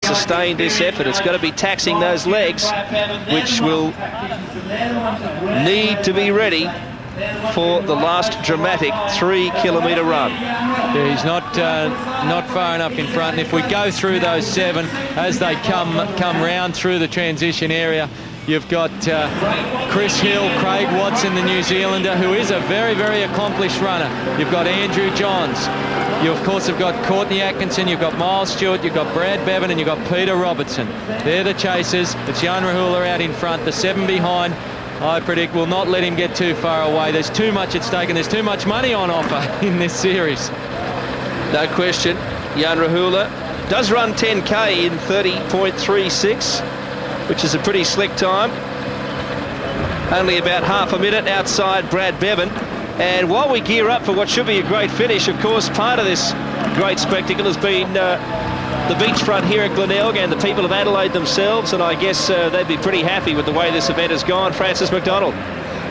sustain this effort. It's got to be taxing those legs, which will need to be ready for the last dramatic 3-kilometre run. Yeah, he's not far enough in front, and if we go through those 7 as they come round through the transition area, you've got Chris Hill, Craig Watson, the New Zealander, who is a very, very accomplished runner. You've got Andrew Johns. You, of course, have got Courtney Atkinson, you've got Miles Stewart, you've got Brad Bevan, and you've got Peter Robertson. They're the chasers. It's Jan Rahula out in front. The 7 behind, I predict, will not let him get too far away. There's too much at stake, and there's too much money on offer in this series. No question. Jan Rahula does run 10K in 30.36, which is a pretty slick time. Only about half a minute outside Brad Bevan. And while we gear up for what should be a great finish, of course, part of this great spectacle has been the beachfront here at Glenelg and the people of Adelaide themselves, and I guess they'd be pretty happy with the way this event has gone. Francis McDonald.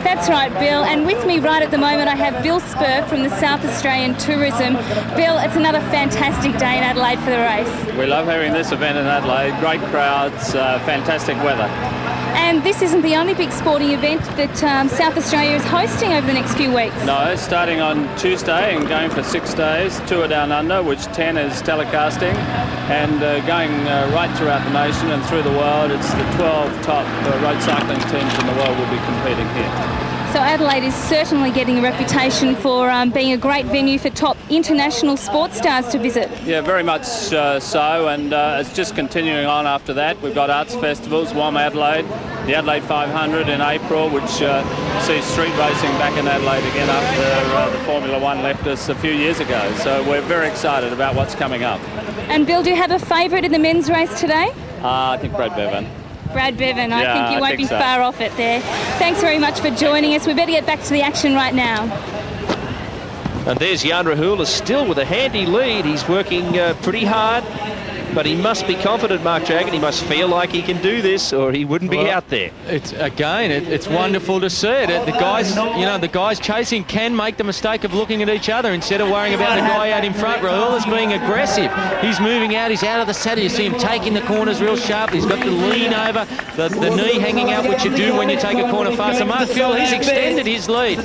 That's right, Bill, and with me right at the moment I have Bill Spur from the South Australian Tourism. Bill, it's another fantastic day in Adelaide for the race. We love having this event in Adelaide. Great crowds, fantastic weather. And this isn't the only big sporting event that South Australia is hosting over the next few weeks. No, starting on Tuesday and going for 6 days, Tour Down Under, which 10 is telecasting, and going right throughout the nation and through the world. It's the 12 top road cycling teams in the world will be competing here. So Adelaide is certainly getting a reputation for being a great venue for top international sports stars to visit. Yeah, very much so, and it's just continuing on after that. We've got arts festivals, WOM Adelaide, the Adelaide 500 in April, which sees street racing back in Adelaide again after the Formula One left us a few years ago. So we're very excited about what's coming up. And Bill, do you have a favourite in the men's race today? I think Brad Bevan. Brad Bevan, I think you won't be far off it there. Thanks very much for joining us. We better get back to the action right now. And there's Jan Rahula still with a handy lead. He's working pretty hard, but he must be confident, Mark Dragon. He must feel like he can do this, or he wouldn't be out there. It's wonderful to see it. The guys chasing can make the mistake of looking at each other instead of worrying about the guy out in front. Rahula's being aggressive. He's moving out. He's out of the saddle. You see him taking the corners real sharp. He's got the lean over, the knee hanging out, which you do when you take a corner faster. Mark Phil, he's extended his lead.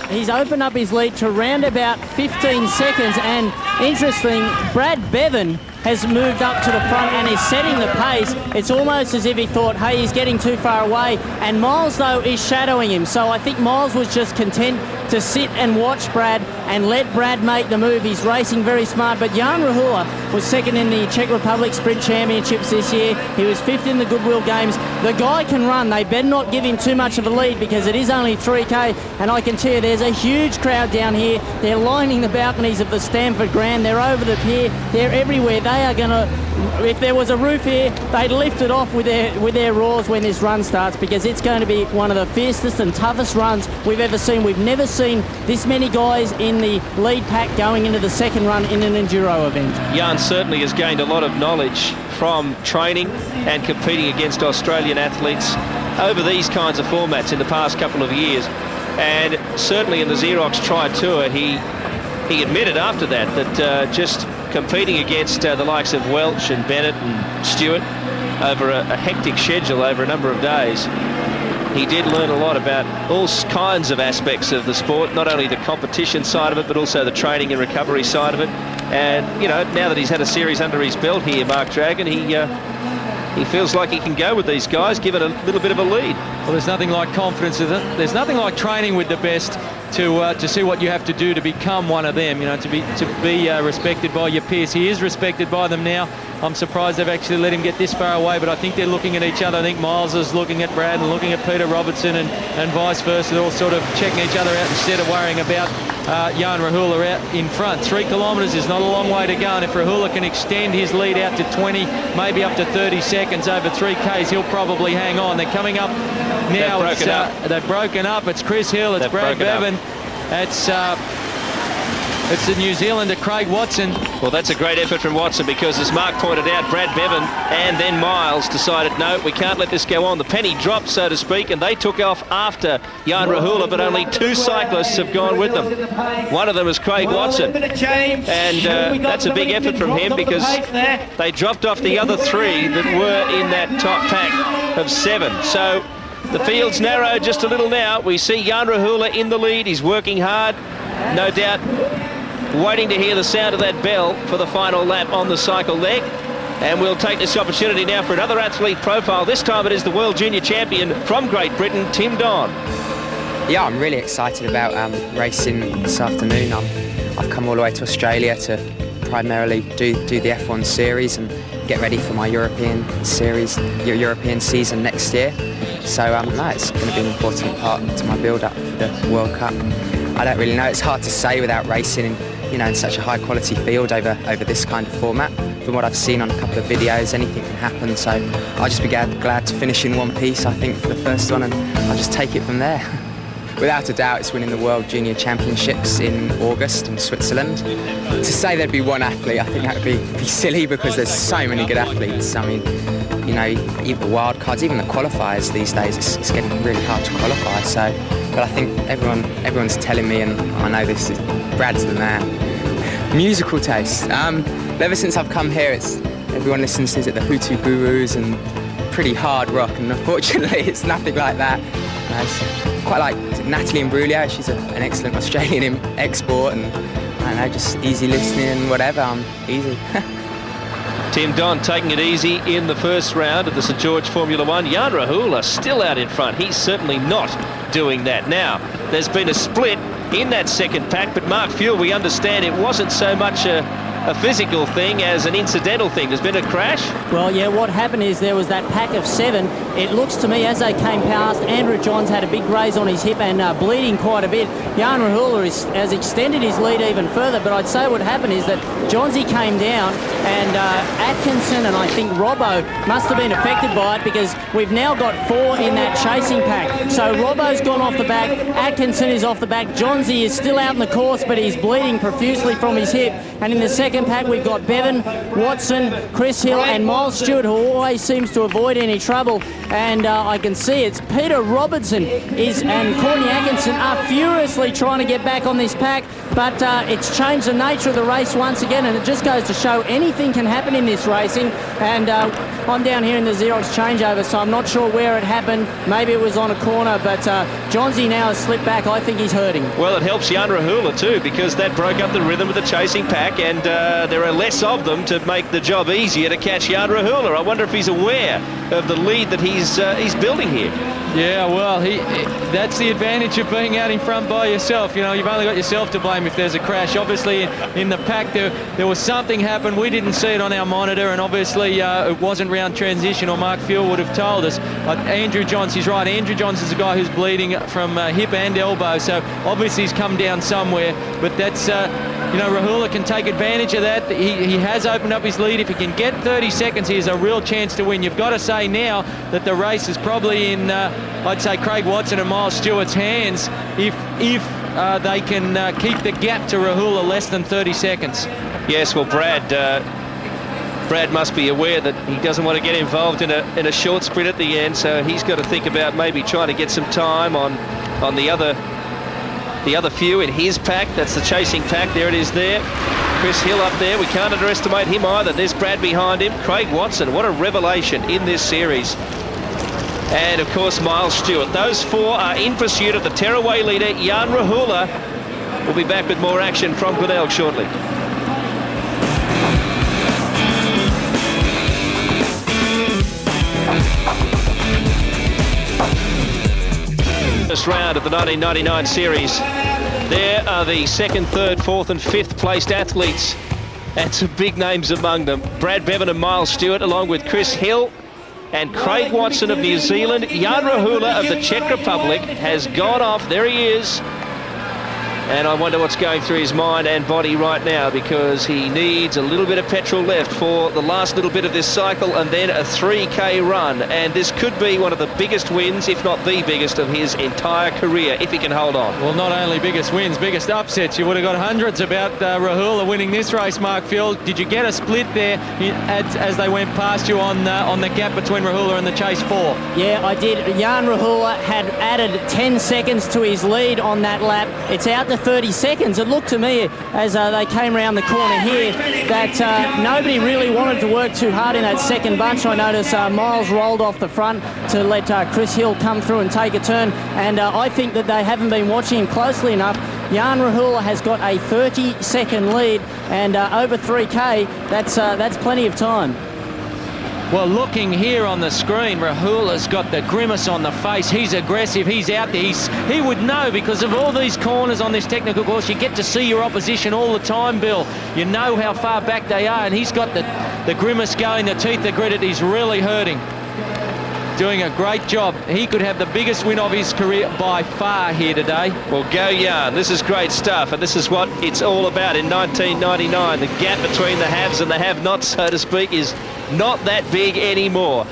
He's opened up his lead to around about 15 seconds, and interesting, Brad Bevan has moved up to the front and is setting the pace. It's almost as if he thought, hey, he's getting too far away. And Miles, though, is shadowing him. So I think Miles was just content to sit and watch Brad and let Brad make the move. He's racing very smart. But Jan Rahula was second in the Czech Republic Sprint Championships this year. He was fifth in the Goodwill Games. The guy can run. They better not give him too much of a lead because it is only 3K. And I can tell you there's a huge crowd down here. They're lining the balconies of the Stamford Grand. They're over the pier. They're everywhere. They are going to, if there was a roof here, they'd lift it off with their roars when this run starts, because it's going to be one of the fiercest and toughest runs we've ever seen. We've never seen this many guys in the lead pack going into the second run in an enduro event. Jan certainly has gained a lot of knowledge from training and competing against Australian athletes over these kinds of formats in the past couple of years. And certainly in the Xerox Tri-Tour, he admitted after that just competing against the likes of Welch and Bennett and Stewart over a hectic schedule over a number of days, he did learn a lot about all kinds of aspects of the sport, not only the competition side of it, but also the training and recovery side of it. And, you know, now that he's had a series under his belt here, Mark Dragon, he feels like he can go with these guys, give it a little bit of a lead. Well, there's nothing like confidence, is it? There's nothing like training with the best to see what you have to do to become one of them, you know, to be respected by your peers. He is respected by them now. I'm surprised they've actually let him get this far away, but I think they're looking at each other. I think Miles is looking at Brad and looking at Peter Robertson and vice versa. They're all sort of checking each other out instead of worrying about Jan Rahula out in front. 3 kilometres is not a long way to go, and if Rahula can extend his lead out to 20, maybe up to 30 seconds over 3Ks, he'll probably hang on. They're coming up now. They've broken up. It's Chris Hill, it's Brad Bevan. It's It's the New Zealander, Craig Watson. Well, that's a great effort from Watson, because as Mark pointed out, Brad Bevan and then Miles decided, no, we can't let this go on. The penny dropped, so to speak, and they took off after Jan Rula, but only 2 cyclists have gone with them. One of them is Craig Watson, and that's a big effort from him, because they dropped off the other 3 that were in that top pack of 7. So the field's narrowed just a little now. We see Jan Rula in the lead. He's working hard, no doubt, waiting to hear the sound of that bell for the final lap on the cycle leg. And we'll take this opportunity now for another athlete profile. This time it is the World Junior Champion from Great Britain, Tim Don. Yeah, I'm really excited about racing this afternoon. I've come all the way to Australia to primarily do the F1 series and get ready for my European series, European season next year. So no, it's going to be an important part to my build-up for the World Cup. I don't really know. It's hard to say without racing in such a high-quality field over this kind of format. From what I've seen on a couple of videos, anything can happen. So I'll just be glad to finish in one piece, I think, for the first one, and I'll just take it from there. Without a doubt, it's winning the World Junior Championships in August in Switzerland. To say there'd be one athlete, I think that would be silly, because there's so many good athletes. I mean, even the wild cards, even the qualifiers these days, it's getting really hard to qualify. So, but I think everyone's telling me, and I know this is Brad's the man. Musical taste. Ever since I've come here, everyone listens to the Hutu Gurus and pretty hard rock, and unfortunately, it's nothing like that. It's quite like Natalie Imbruglia. She's an excellent Australian export, and I don't know, just easy listening and whatever. I'm easy. Tim Don taking it easy in the first round of the St George Formula 1. Jan Rula still out in front. He's certainly not doing that. Now, there's been a split in that second pack, but Mark Fuel, we understand it wasn't so much a physical thing as an incidental thing. There's been a crash? Well, yeah, what happened is there was that pack of 7. It looks to me, as they came past, Andrew Johns had a big graze on his hip and bleeding quite a bit. Jan Rula has extended his lead even further, but I'd say what happened is that Johnsy came down, and Atkinson and I think Robbo must have been affected by it, because we've now got 4 in that chasing pack. So Robbo's gone off the back, Atkinson is off the back, Johnsy is still out in the course, but he's bleeding profusely from his hip. And in the second pack, we've got Bevan, Watson, Chris Hill and Miles Stewart, who always seems to avoid any trouble. And I can see it's Peter Robertson and Courtney Atkinson are furiously trying to get back on this pack, but it's changed the nature of the race once again, and it just goes to show anything can happen in this racing. And I'm down here in the Xerox changeover, so I'm not sure where it happened. Maybe it was on a corner, but Johnsy now has slipped back. I think he's hurting. Well, it helps Jan Rula too, because that broke up the rhythm of the chasing pack, and there are less of them to make the job easier to catch Jan Rula. I wonder if he's aware of the lead that he's building here. Yeah, well, that's the advantage of being out in front by yourself. You've only got yourself to blame if there's a crash. Obviously, in the pack, there was something happened. We didn't see it on our monitor, and obviously it wasn't round transition, or Mark Fuel would have told us. Andrew Johns, he's right. Andrew Johns is a guy who's bleeding from hip and elbow, so obviously he's come down somewhere. But that's, Rula can take advantage of that. He has opened up his lead. If he can get 30 seconds, he has a real chance to win. You've got to say now that the race is probably in, I'd say, Craig Watson and Miles Stewart's hands if they can keep the gap to Rula less than 30 seconds. Yes, well, Brad must be aware that he doesn't want to get involved in a short sprint at the end, so he's got to think about maybe trying to get some time on the other few in his pack. That's the chasing pack. There it is there. Chris Hill up there. We can't underestimate him either. There's Brad behind him. Craig Watson, what a revelation in this series. And, of course, Miles Stewart. Those 4 are in pursuit of the tearaway leader, Jan Rula. We'll be back with more action from Glenelg shortly. First round of the 1999 series. There are the 2nd, 3rd, 4th and 5th placed athletes, and some big names among them. Brad Bevan and Miles Stewart, along with Chris Hill and Craig Watson of New Zealand. Jan Rula of the Czech Republic has gone off. There he is. And I wonder what's going through his mind and body right now, because he needs a little bit of petrol left for the last little bit of this cycle and then a 3K run. And this could be one of the biggest wins, if not the biggest, of his entire career, if he can hold on. Well, not only biggest wins, biggest upsets. You would have got hundreds about Rula winning this race, Mark Field. Did you get a split there as they went past you on the gap between Rula and the chase 4? Yeah, I did. Jan Rula had added 10 seconds to his lead on that lap. It's out to 30 seconds. It looked to me, as they came around the corner here, that nobody really wanted to work too hard in that second bunch. I noticed Miles rolled off the front to let Chris Hill come through and take a turn, and I think that they haven't been watching him closely enough. Jan Rula has got a 30-second lead, and over 3K, that's plenty of time. Well, looking here on the screen, Rahula's got the grimace on the face. He's aggressive. He's out there. He would know, because of all these corners on this technical course. You get to see your opposition all the time, Bill. You know how far back they are, and he's got the grimace going, the teeth are gritted. He's really hurting. Doing a great job. He could have the biggest win of his career by far here today. Well, go Jan. This is great stuff, and this is what it's all about. In 1999, the gap between the haves and the have-nots, so to speak, is not that big anymore.